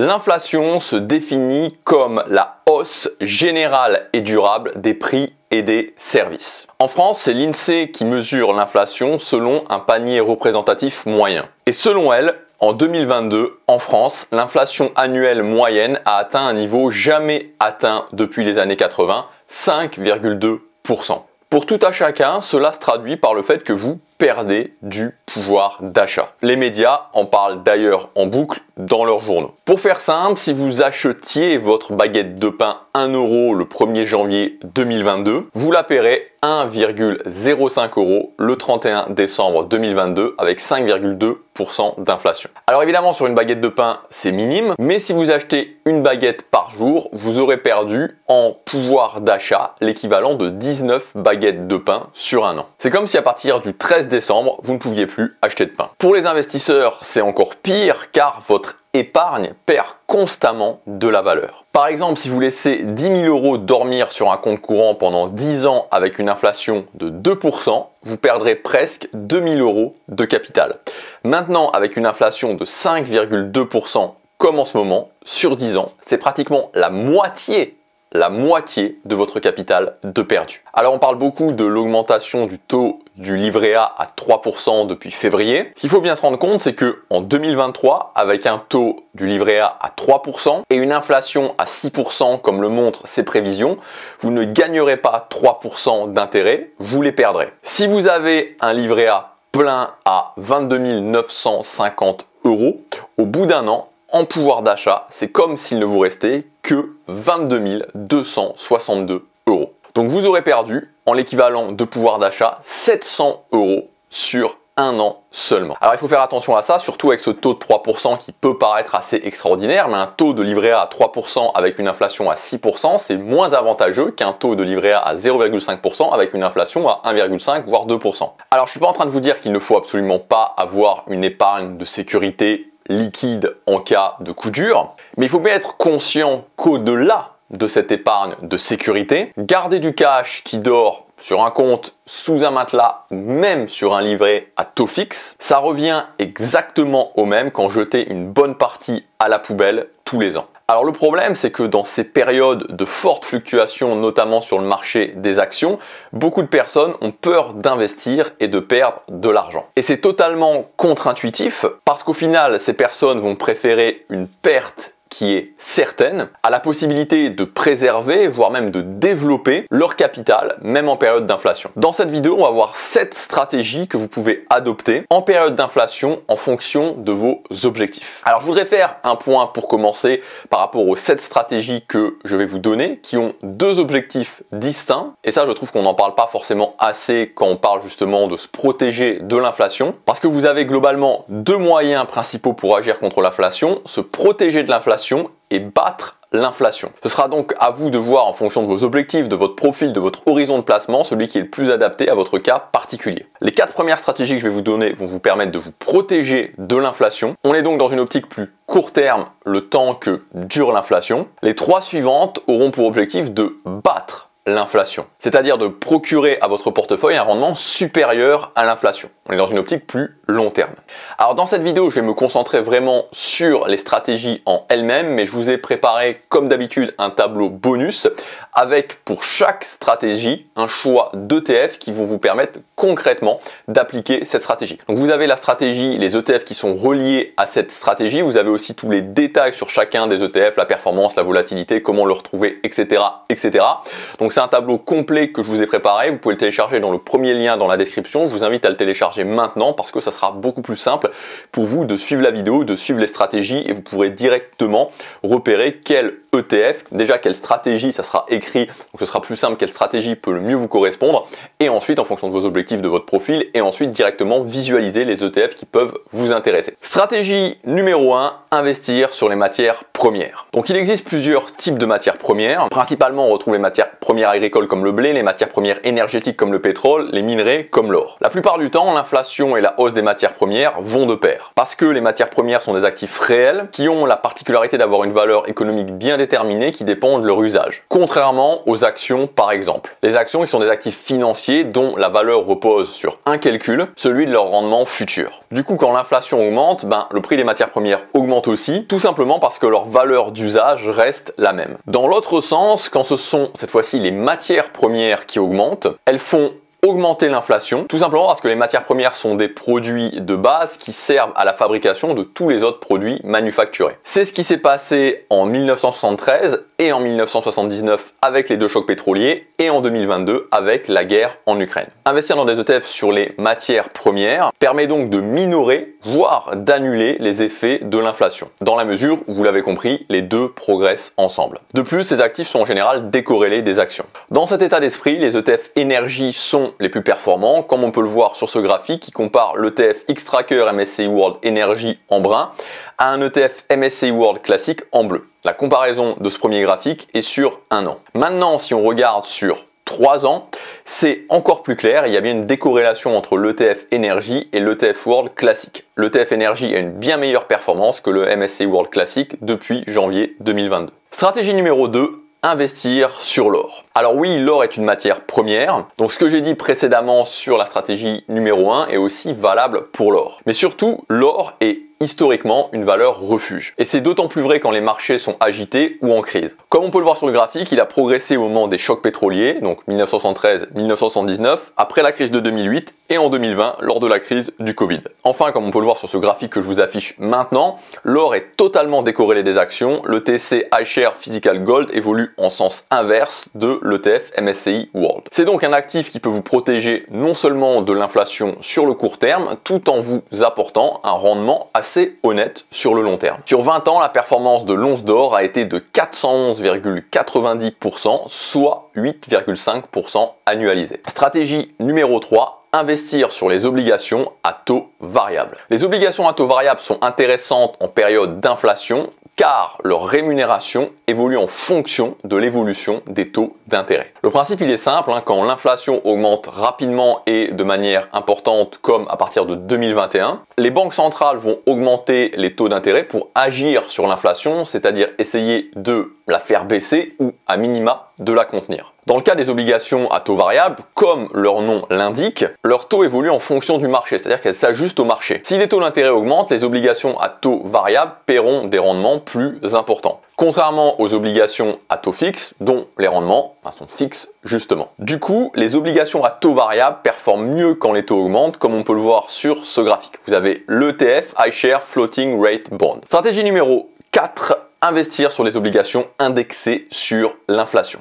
L'inflation se définit comme la hausse générale et durable des prix et des services. En France, c'est l'INSEE qui mesure l'inflation selon un panier représentatif moyen. Et selon elle, en 2022, en France, l'inflation annuelle moyenne a atteint un niveau jamais atteint depuis les années 80, 5,2%. Pour tout à chacun, cela se traduit par le fait que vous perdez du pouvoir d'achat. Les médias en parlent d'ailleurs en boucle dans leurs journaux. Pour faire simple, si vous achetiez votre baguette de pain 1 € le 1er janvier 2022, vous la paierez 1,05 € le 31 décembre 2022 avec 5,2% d'inflation. Alors évidemment, sur une baguette de pain, c'est minime, mais si vous achetez une baguette par jour, vous aurez perdu en pouvoir d'achat l'équivalent de 19 baguettes de pain sur un an. C'est comme si à partir du 13 décembre, vous ne pouviez plus acheter de pain. Pour les investisseurs, c'est encore pire car votre épargne perd constamment de la valeur. Par exemple, si vous laissez 10 000 € dormir sur un compte courant pendant 10 ans avec une inflation de 2%, vous perdrez presque 2 000 € de capital. Maintenant, avec une inflation de 5,2% comme en ce moment, sur 10 ans, c'est pratiquement la moitié de votre capital de perdu. Alors on parle beaucoup de l'augmentation du taux du livret A à 3% depuis février. Ce qu'il faut bien se rendre compte, c'est que en 2023, avec un taux du livret A à 3% et une inflation à 6% comme le montrent ces prévisions, vous ne gagnerez pas 3% d'intérêt, vous les perdrez. Si vous avez un livret A plein à 22 950 €, au bout d'un an, en pouvoir d'achat, c'est comme s'il ne vous restait que 22 262 €. Donc vous aurez perdu, en l'équivalent de pouvoir d'achat, 700 € sur un an seulement. Alors il faut faire attention à ça, surtout avec ce taux de 3% qui peut paraître assez extraordinaire, mais un taux de livret A à 3% avec une inflation à 6%, c'est moins avantageux qu'un taux de livret A à 0,5% avec une inflation à 1,5 voire 2%. Alors je suis pas en train de vous dire qu'il ne faut absolument pas avoir une épargne de sécurité liquide en cas de coup dur, mais il faut bien être conscient qu'au-delà de cette épargne de sécurité, garder du cash qui dort sur un compte, sous un matelas ou même sur un livret à taux fixe, ça revient exactement au même qu'en jeter une bonne partie à la poubelle tous les ans. Alors le problème, c'est que dans ces périodes de fortes fluctuations, notamment sur le marché des actions, beaucoup de personnes ont peur d'investir et de perdre de l'argent. Et c'est totalement contre-intuitif parce qu'au final, ces personnes vont préférer une perte qui est certaine, à la possibilité de préserver, voire même de développer leur capital, même en période d'inflation. Dans cette vidéo, on va voir 7 stratégies que vous pouvez adopter en période d'inflation en fonction de vos objectifs. Alors je voudrais faire un point pour commencer par rapport aux 7 stratégies que je vais vous donner, qui ont 2 objectifs distincts, et ça je trouve qu'on n'en parle pas forcément assez quand on parle justement de se protéger de l'inflation, parce que vous avez globalement 2 moyens principaux pour agir contre l'inflation, se protéger de l'inflation et battre l'inflation. Ce sera donc à vous de voir en fonction de vos objectifs, de votre profil, de votre horizon de placement, celui qui est le plus adapté à votre cas particulier. Les 4 premières stratégies que je vais vous donner vont vous permettre de vous protéger de l'inflation. On est donc dans une optique plus court terme, le temps que dure l'inflation. Les 3 suivantes auront pour objectif de battre l'inflation, c'est-à-dire de procurer à votre portefeuille un rendement supérieur à l'inflation. On est dans une optique plus long terme. Alors dans cette vidéo, je vais me concentrer vraiment sur les stratégies en elles-mêmes, mais je vous ai préparé comme d'habitude un tableau bonus avec pour chaque stratégie un choix d'ETF qui vont vous permettre concrètement d'appliquer cette stratégie. Donc vous avez la stratégie, les ETF qui sont reliés à cette stratégie, vous avez aussi tous les détails sur chacun des ETF, la performance, la volatilité, comment le retrouver, etc. etc. Donc c'est un tableau complet que je vous ai préparé, vous pouvez le télécharger dans le premier lien dans la description, je vous invite à le télécharger maintenant parce que ça sera beaucoup plus simple pour vous de suivre la vidéo, de suivre les stratégies et vous pourrez directement repérer quel ETF, déjà quelle stratégie, ça sera écrit, donc ce sera plus simple, quelle stratégie peut le mieux vous correspondre et ensuite en fonction de vos objectifs, de votre profil et ensuite directement visualiser les ETF qui peuvent vous intéresser. Stratégie numéro 1, investir sur les matières premières. Donc il existe plusieurs types de matières premières, principalement on retrouve les matières premières agricoles comme le blé, les matières premières énergétiques comme le pétrole, les minerais comme l'or. La plupart du temps, l'inflation et la hausse des matières premières vont de pair parce que les matières premières sont des actifs réels qui ont la particularité d'avoir une valeur économique bien prédéterminés qui dépendent de leur usage. Contrairement aux actions par exemple. Les actions qui sont des actifs financiers dont la valeur repose sur un calcul, celui de leur rendement futur. Du coup, quand l'inflation augmente, le prix des matières premières augmente aussi, tout simplement parce que leur valeur d'usage reste la même. Dans l'autre sens, quand ce sont cette fois-ci les matières premières qui augmentent, elles font augmenter l'inflation, tout simplement parce que les matières premières sont des produits de base qui servent à la fabrication de tous les autres produits manufacturés. C'est ce qui s'est passé en 1973 et en 1979 avec les deux chocs pétroliers et en 2022 avec la guerre en Ukraine. Investir dans des ETF sur les matières premières permet donc de minorer, voire d'annuler les effets de l'inflation, dans la mesure où, vous l'avez compris, les deux progressent ensemble. De plus, ces actifs sont en général décorrélés des actions. Dans cet état d'esprit, les ETF énergie sont les plus performants, comme on peut le voir sur ce graphique qui compare l'ETF Xtrackers MSCI World Energy en brun à un ETF MSCI World classique en bleu. La comparaison de ce premier graphique est sur un an. Maintenant, si on regarde sur 3 ans, c'est encore plus clair, il y a bien une décorrélation entre l'ETF Energy et l'ETF World classique. L'ETF Energy a une bien meilleure performance que le MSCI World classique depuis janvier 2022. Stratégie numéro 2. Investir sur l'or. Alors oui, l'or est une matière première, donc ce que j'ai dit précédemment sur la stratégie numéro 1 est aussi valable pour l'or. Mais surtout, l'or est historiquement une valeur refuge. Et c'est d'autant plus vrai quand les marchés sont agités ou en crise. Comme on peut le voir sur le graphique, il a progressé au moment des chocs pétroliers, donc 1973-1979, après la crise de 2008 et en 2020 lors de la crise du Covid. Enfin, comme on peut le voir sur ce graphique que je vous affiche maintenant, l'or est totalement décorrélé des actions. Le TC iShares Physical Gold évolue en sens inverse de l'ETF MSCI World. C'est donc un actif qui peut vous protéger non seulement de l'inflation sur le court terme, tout en vous apportant un rendement assez honnête sur le long terme. Sur 20 ans, la performance de l'once d'or a été de 411,90%, soit 8,5% annualisé. Stratégie numéro 3. Investir sur les obligations à taux variable. Les obligations à taux variable sont intéressantes en période d'inflation car leur rémunération évolue en fonction de l'évolution des taux d'intérêt. Le principe il est simple, quand l'inflation augmente rapidement et de manière importante comme à partir de 2021, les banques centrales vont augmenter les taux d'intérêt pour agir sur l'inflation, c'est-à-dire essayer de la faire baisser ou à minima de la contenir. Dans le cas des obligations à taux variable, comme leur nom l'indique, leur taux évolue en fonction du marché, c'est-à-dire qu'elles s'ajustent au marché. Si les taux d'intérêt augmentent, les obligations à taux variable paieront des rendements plus importants. Contrairement aux obligations à taux fixe, dont les rendements sont fixes justement. Du coup, les obligations à taux variable performent mieux quand les taux augmentent, comme on peut le voir sur ce graphique. Vous avez l'ETF iShares Floating Rate Bond. Stratégie numéro 4, investir sur les obligations indexées sur l'inflation.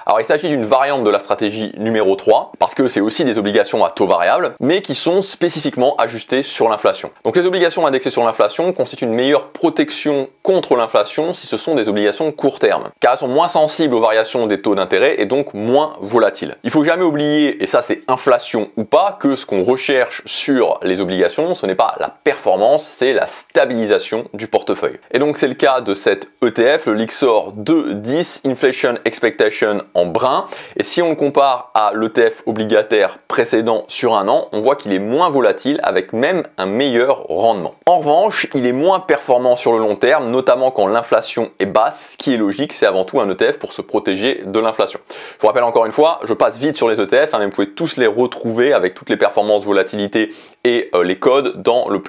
Alors il s'agit d'une variante de la stratégie numéro 3, parce que c'est aussi des obligations à taux variable, mais qui sont spécifiquement ajustées sur l'inflation. Donc les obligations indexées sur l'inflation constituent une meilleure protection contre l'inflation si ce sont des obligations court terme, car elles sont moins sensibles aux variations des taux d'intérêt et donc moins volatiles. Il faut jamais oublier, et ça c'est inflation ou pas, que ce qu'on recherche sur les obligations, ce n'est pas la performance, c'est la stabilisation du portefeuille. Et donc c'est le cas de cet ETF, le Lyxor 210 Inflation Expectation en brun, et si on le compare à l'ETF obligataire précédent sur un an, on voit qu'il est moins volatile avec même un meilleur rendement. En revanche, il est moins performant sur le long terme, notamment quand l'inflation est basse, ce qui est logique, c'est avant tout un ETF pour se protéger de l'inflation. Je vous rappelle encore une fois, je passe vite sur les ETF, mais vous pouvez tous les retrouver avec toutes les performances, volatilité et les codes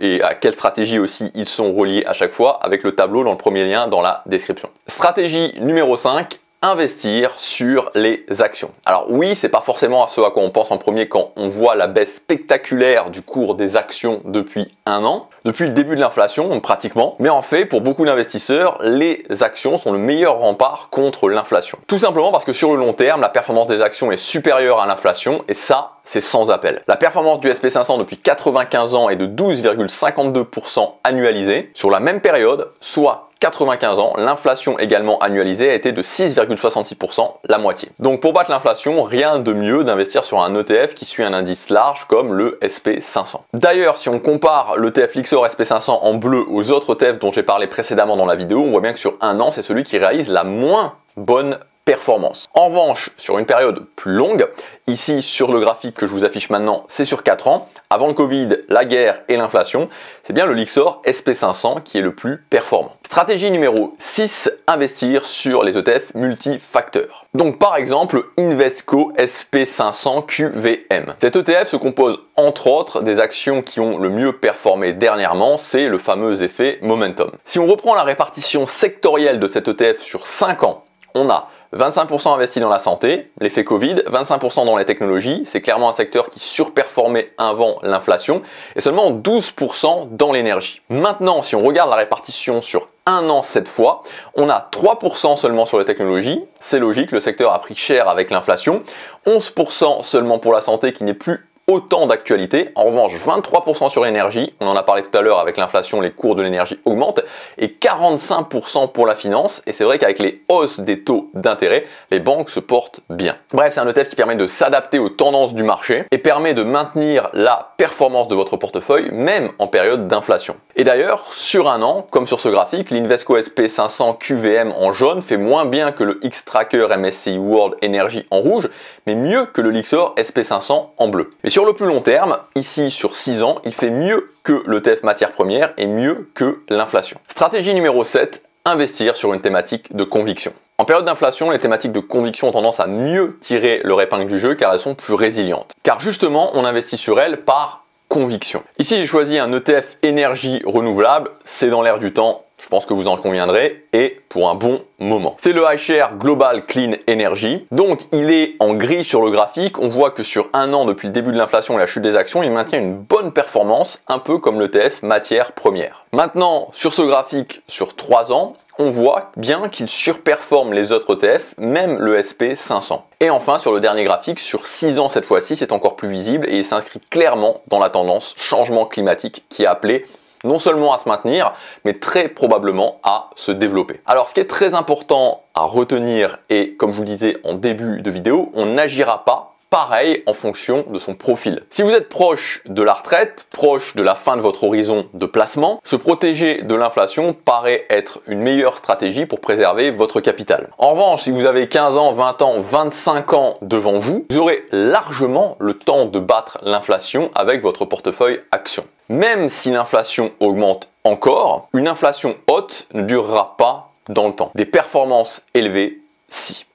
et à quelle stratégie aussi ils sont reliés à chaque fois avec le tableau dans le premier lien dans la description. Stratégie numéro 5. Investir sur les actions. Alors oui, c'est pas forcément à ce à quoi on pense en premier quand on voit la baisse spectaculaire du cours des actions depuis un an, depuis le début de l'inflation, donc pratiquement. Mais en fait, pour beaucoup d'investisseurs, les actions sont le meilleur rempart contre l'inflation. Tout simplement parce que sur le long terme, la performance des actions est supérieure à l'inflation et ça, c'est sans appel. La performance du SP500 depuis 95 ans est de 12,52% annualisée. Sur la même période, soit 95 ans, l'inflation également annualisée a été de 6,66%, la moitié. Donc pour battre l'inflation, rien de mieux d'investir sur un ETF qui suit un indice large comme le SP500. D'ailleurs, si on compare l'ETF Lyxor SP500 en bleu aux autres ETF dont j'ai parlé précédemment dans la vidéo, on voit bien que sur un an, c'est celui qui réalise la moins bonne performance. En revanche, sur une période plus longue, ici sur le graphique que je vous affiche maintenant, c'est sur 4 ans, avant le Covid, la guerre et l'inflation, c'est bien le Lyxor SP500 qui est le plus performant. Stratégie numéro 6, investir sur les ETF multifacteurs. Donc par exemple, Invesco SP500 QVM. Cet ETF se compose entre autres des actions qui ont le mieux performé dernièrement, c'est le fameux effet momentum. Si on reprend la répartition sectorielle de cet ETF sur 5 ans, on a 25% investi dans la santé, l'effet Covid, 25% dans les technologies, c'est clairement un secteur qui surperformait avant l'inflation, et seulement 12% dans l'énergie. Maintenant, si on regarde la répartition sur un an cette fois, on a 3% seulement sur les technologies, c'est logique, le secteur a pris cher avec l'inflation, 11% seulement pour la santé qui n'est plus autant d'actualité. En revanche, 23% sur l'énergie, on en a parlé tout à l'heure, avec l'inflation, les cours de l'énergie augmentent, et 45% pour la finance, et c'est vrai qu'avec les hausses des taux d'intérêt, les banques se portent bien. Bref, c'est un ETF qui permet de s'adapter aux tendances du marché, et permet de maintenir la performance de votre portefeuille, même en période d'inflation. Et d'ailleurs, sur un an, comme sur ce graphique, l'Invesco SP500 QVM en jaune fait moins bien que le Xtrackers MSCI World Energy en rouge, mais mieux que le Lyxor SP500 en bleu. Mais sur le plus long terme, ici sur 6 ans, il fait mieux que l'ETF matières premières et mieux que l'inflation. Stratégie numéro 7, investir sur une thématique de conviction. En période d'inflation, les thématiques de conviction ont tendance à mieux tirer leur épingle du jeu car elles sont plus résilientes. Car justement, on investit sur elles par conviction. Ici, j'ai choisi un ETF énergie renouvelable, c'est dans l'air du temps. Je pense que vous en conviendrez, et pour un bon moment. C'est le iShare Global Clean Energy. Donc, il est en gris sur le graphique. On voit que sur un an, depuis le début de l'inflation et la chute des actions, il maintient une bonne performance, un peu comme l'ETF matières premières. Maintenant, sur ce graphique, sur 3 ans, on voit bien qu'il surperforme les autres ETF, même le SP500. Et enfin, sur le dernier graphique, sur 6 ans cette fois-ci, c'est encore plus visible et il s'inscrit clairement dans la tendance changement climatique qui est appelée non seulement à se maintenir, mais très probablement à se développer. Alors, ce qui est très important à retenir, et comme je vous le disais en début de vidéo, on n'agira pas pareil en fonction de son profil. Si vous êtes proche de la retraite, proche de la fin de votre horizon de placement, se protéger de l'inflation paraît être une meilleure stratégie pour préserver votre capital. En revanche, si vous avez 15 ans, 20 ans, 25 ans devant vous, vous aurez largement le temps de battre l'inflation avec votre portefeuille action. Même si l'inflation augmente encore, une inflation haute ne durera pas dans le temps. Des performances élevées, si.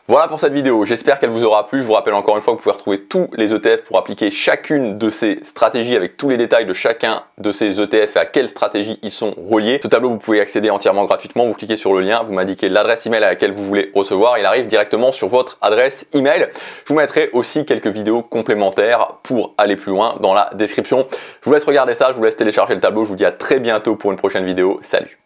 Voilà pour cette vidéo, j'espère qu'elle vous aura plu. Je vous rappelle encore une fois que vous pouvez retrouver tous les ETF pour appliquer chacune de ces stratégies avec tous les détails de chacun de ces ETF et à quelle stratégie ils sont reliés. Ce tableau, vous pouvez y accéder entièrement gratuitement. Vous cliquez sur le lien, vous m'indiquez l'adresse email à laquelle vous voulez recevoir. Il arrive directement sur votre adresse email. Je vous mettrai aussi quelques vidéos complémentaires pour aller plus loin dans la description. Je vous laisse regarder ça, je vous laisse télécharger le tableau. Je vous dis à très bientôt pour une prochaine vidéo. Salut!